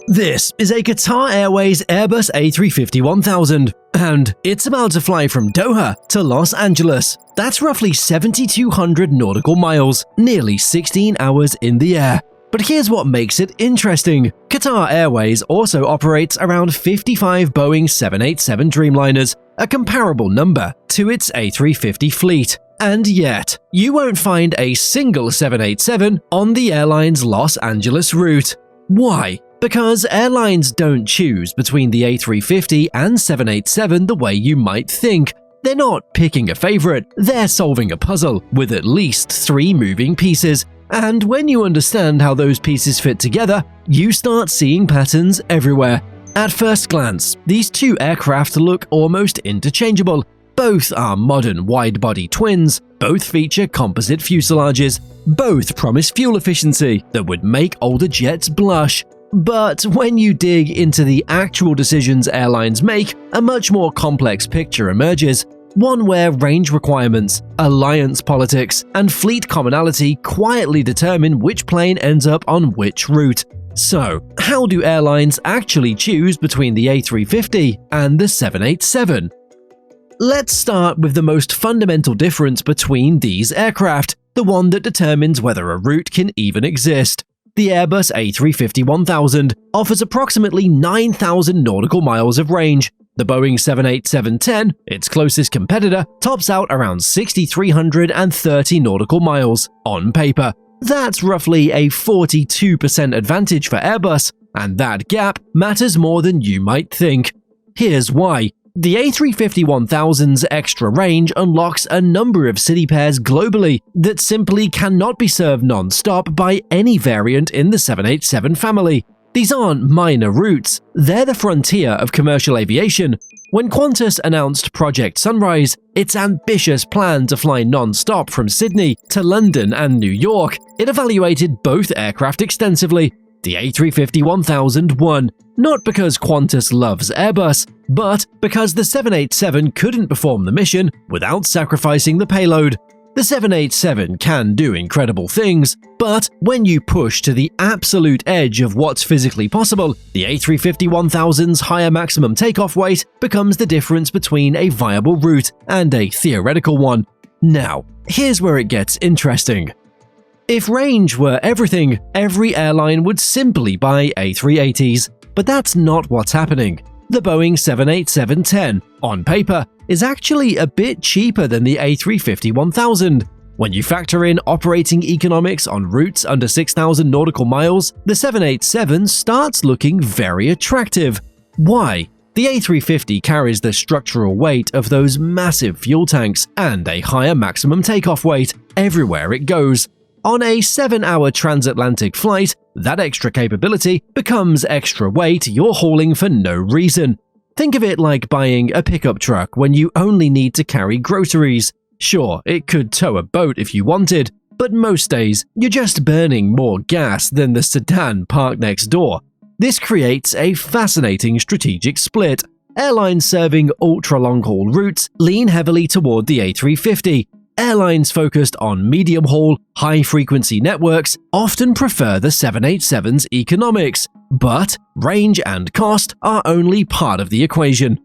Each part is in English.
This is a Qatar Airways Airbus A350-1000, and it's about to fly from Doha to Los Angeles. That's roughly 7,200 nautical miles, nearly 16 hours in the air. But here's what makes it interesting. Qatar Airways also operates around 55 Boeing 787 Dreamliners, a comparable number to its A350 fleet. And yet, you won't find a single 787 on the airline's Los Angeles route. Why? Because airlines don't choose between the A350 and 787 the way you might think. They're not picking a favorite, they're solving a puzzle with at least 3 moving pieces. And when you understand how those pieces fit together, you start seeing patterns everywhere. At first glance, these two aircraft look almost interchangeable. Both are modern wide-body twins, both feature composite fuselages, both promise fuel efficiency that would make older jets blush. But when you dig into the actual decisions airlines make, a much more complex picture emerges. One where range requirements, alliance politics, and fleet commonality quietly determine which plane ends up on which route. So, how do airlines actually choose between the A350 and the 787? Let's start with the most fundamental difference between these aircraft, the one that determines whether a route can even exist. The Airbus A350-1000 offers approximately 9,000 nautical miles of range. The Boeing 787-10, its closest competitor, tops out around 6,330 nautical miles on paper. That's roughly a 42% advantage for Airbus, and that gap matters more than you might think. Here's why. The A350-1000's extra range unlocks a number of city pairs globally that simply cannot be served non-stop by any variant in the 787 family. These aren't minor routes, they're the frontier of commercial aviation. When Qantas announced Project Sunrise, its ambitious plan to fly non-stop from Sydney to London and New York, it evaluated both aircraft extensively. The A350-1000 won, not because Qantas loves Airbus, but because the 787 couldn't perform the mission without sacrificing the payload. The 787 can do incredible things, but when you push to the absolute edge of what's physically possible, the A350-1000's higher maximum takeoff weight becomes the difference between a viable route and a theoretical one. Now, here's where it gets interesting. If range were everything, every airline would simply buy A380s, but that's not what's happening. The Boeing 787-10, on paper, is actually a bit cheaper than the A350-1000. When you factor in operating economics on routes under 6,000 nautical miles, the 787 starts looking very attractive. Why? The A350 carries the structural weight of those massive fuel tanks and a higher maximum takeoff weight everywhere it goes. On a 7-hour transatlantic flight, that extra capability becomes extra weight you're hauling for no reason. Think of it like buying a pickup truck when you only need to carry groceries. Sure, it could tow a boat if you wanted, but most days you're just burning more gas than the sedan parked next door. This creates a fascinating strategic split. Airlines serving ultra-long-haul routes lean heavily toward the A350. Airlines focused on medium-haul, high-frequency networks often prefer the 787's economics, but range and cost are only part of the equation.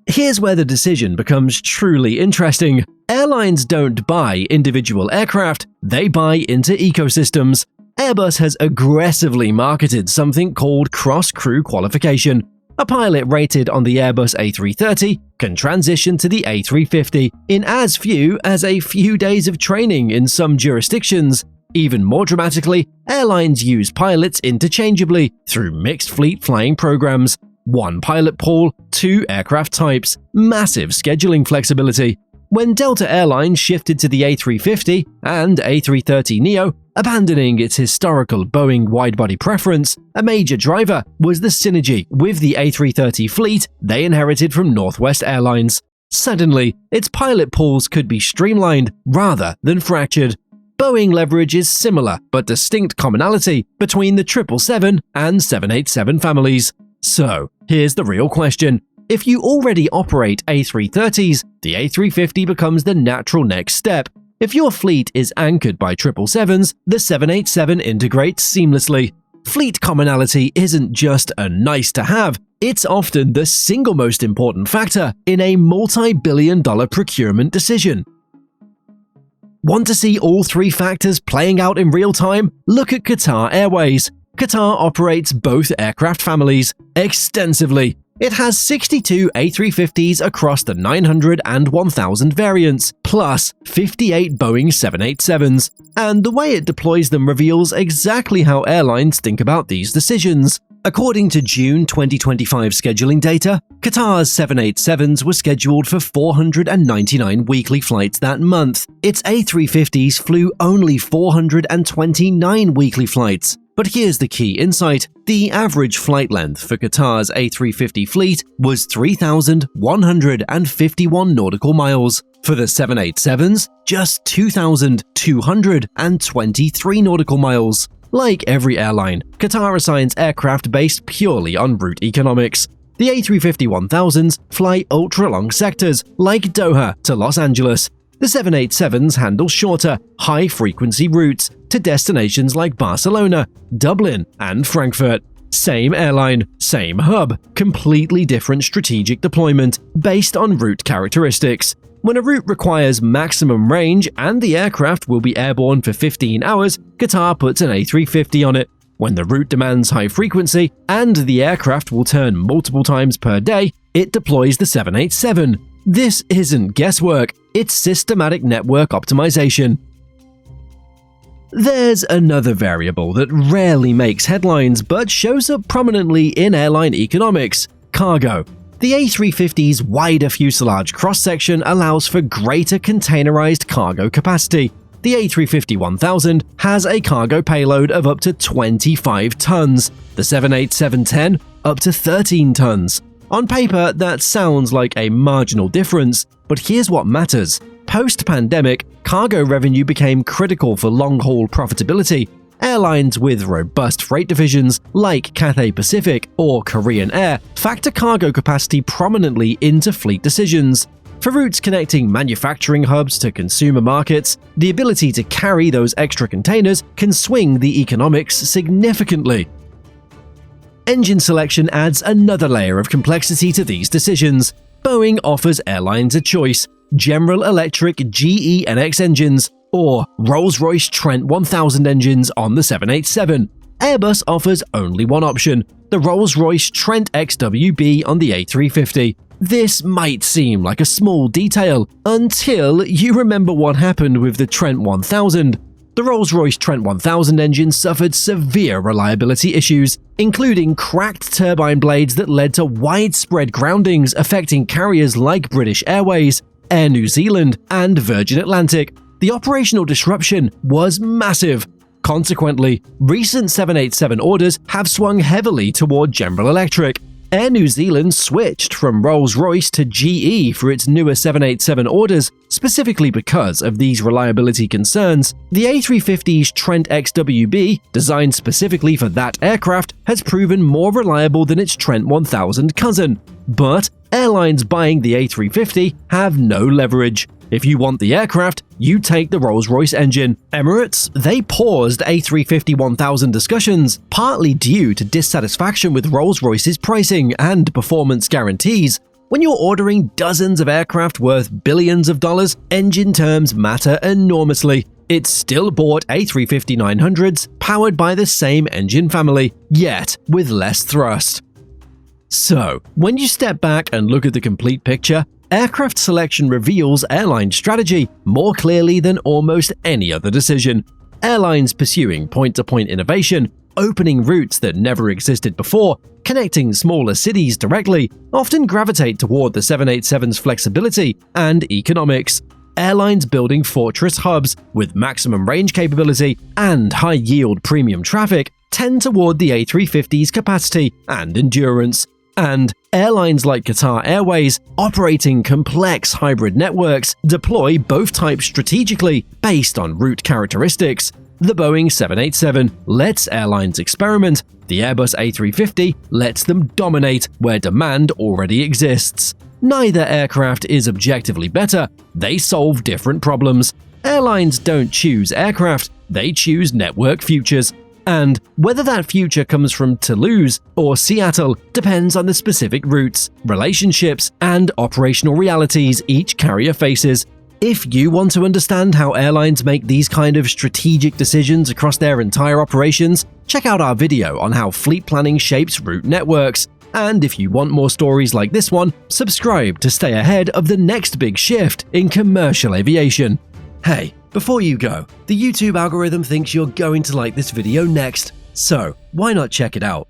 Here's where the decision becomes truly interesting. Airlines don't buy individual aircraft, they buy into ecosystems. Airbus has aggressively marketed something called cross-crew qualification. A pilot rated on the Airbus A330 can transition to the A350 in as few as a few days of training in some jurisdictions. Even more dramatically, airlines use pilots interchangeably through mixed fleet flying programs. 1 pilot pool, 2 aircraft types, massive scheduling flexibility. When Delta Airlines shifted to the A350 and A330neo, abandoning its historical Boeing widebody preference, a major driver was the synergy with the A330 fleet they inherited from Northwest Airlines. Suddenly, its pilot pools could be streamlined rather than fractured. Boeing leverages similar but distinct commonality between the 777 and 787 families. So, here's the real question. If you already operate A330s, the A350 becomes the natural next step. If your fleet is anchored by 777s, the 787 integrates seamlessly. Fleet commonality isn't just a nice to have, it's often the single most important factor in a multi-billion-dollar procurement decision. Want to see all three factors playing out in real time? Look at Qatar Airways. Qatar operates both aircraft families extensively. It has 62 A350s across the 900 and 1000 variants, plus 58 Boeing 787s. And the way it deploys them reveals exactly how airlines think about these decisions. According to June 2025 scheduling data, Qatar's 787s were scheduled for 499 weekly flights that month. Its A350s flew only 429 weekly flights. But here's the key insight. The average flight length for Qatar's A350 fleet was 3,151 nautical miles. For the 787s, just 2,223 nautical miles. Like every airline, Qatar assigns aircraft based purely on route economics. The A350-1000s fly ultra-long sectors like Doha to Los Angeles. The 787s handle shorter, high-frequency routes to destinations like Barcelona, Dublin, and Frankfurt. Same airline, same hub, completely different strategic deployment based on route characteristics. When a route requires maximum range and the aircraft will be airborne for 15 hours, Qatar puts an A350 on it. When the route demands high frequency and the aircraft will turn multiple times per day, it deploys the 787. This isn't guesswork, it's systematic network optimization. There's another variable that rarely makes headlines but shows up prominently in airline economics: cargo. The A350's wider fuselage cross-section allows for greater containerized cargo capacity. The A350-1000 has a cargo payload of up to 25 tons, the 787-10 up to 13 tons. On paper, that sounds like a marginal difference, but here's what matters. Post-pandemic, cargo revenue became critical for long-haul profitability. Airlines with robust freight divisions like Cathay Pacific or Korean Air factor cargo capacity prominently into fleet decisions. For routes connecting manufacturing hubs to consumer markets, the ability to carry those extra containers can swing the economics significantly. Engine selection adds another layer of complexity to these decisions. Boeing offers airlines a choice: General Electric GE NX engines or Rolls-Royce Trent 1000 engines on the 787. Airbus offers only one option: the Rolls-Royce Trent XWB on the A350. This might seem like a small detail until you remember what happened with the Trent 1000. The Rolls-Royce Trent 1000 engine suffered severe reliability issues, including cracked turbine blades that led to widespread groundings affecting carriers like British Airways, Air New Zealand, and Virgin Atlantic. The operational disruption was massive. Consequently, recent 787 orders have swung heavily toward General Electric. Air New Zealand switched from Rolls-Royce to GE for its newer 787 orders, specifically because of these reliability concerns. The A350's Trent XWB, designed specifically for that aircraft, has proven more reliable than its Trent 1000 cousin. But airlines buying the A350 have no leverage. If you want the aircraft, you take the Rolls-Royce engine. Emirates, they paused A350-1000 discussions, partly due to dissatisfaction with Rolls-Royce's pricing and performance guarantees. When you're ordering dozens of aircraft worth billions of dollars, engine terms matter enormously. It still bought A350-900s powered by the same engine family, yet with less thrust. So, when you step back and look at the complete picture, aircraft selection reveals airline strategy more clearly than almost any other decision. Airlines pursuing point-to-point innovation, opening routes that never existed before, connecting smaller cities directly, often gravitate toward the 787's flexibility and economics. Airlines building fortress hubs with maximum range capability and high-yield premium traffic tend toward the A350's capacity and endurance. And airlines like Qatar Airways, operating complex hybrid networks, deploy both types strategically based on route characteristics. The Boeing 787 lets airlines experiment. The Airbus A350 lets them dominate where demand already exists. Neither aircraft is objectively better. They solve different problems. Airlines don't choose aircraft, they choose network futures. And whether that future comes from Toulouse or Seattle depends on the specific routes, relationships, and operational realities each carrier faces. If you want to understand how airlines make these kind of strategic decisions across their entire operations, check out our video on how fleet planning shapes route networks. And if you want more stories like this one, subscribe to stay ahead of the next big shift in commercial aviation. Hey, before you go, the YouTube algorithm thinks you're going to like this video next, so why not check it out?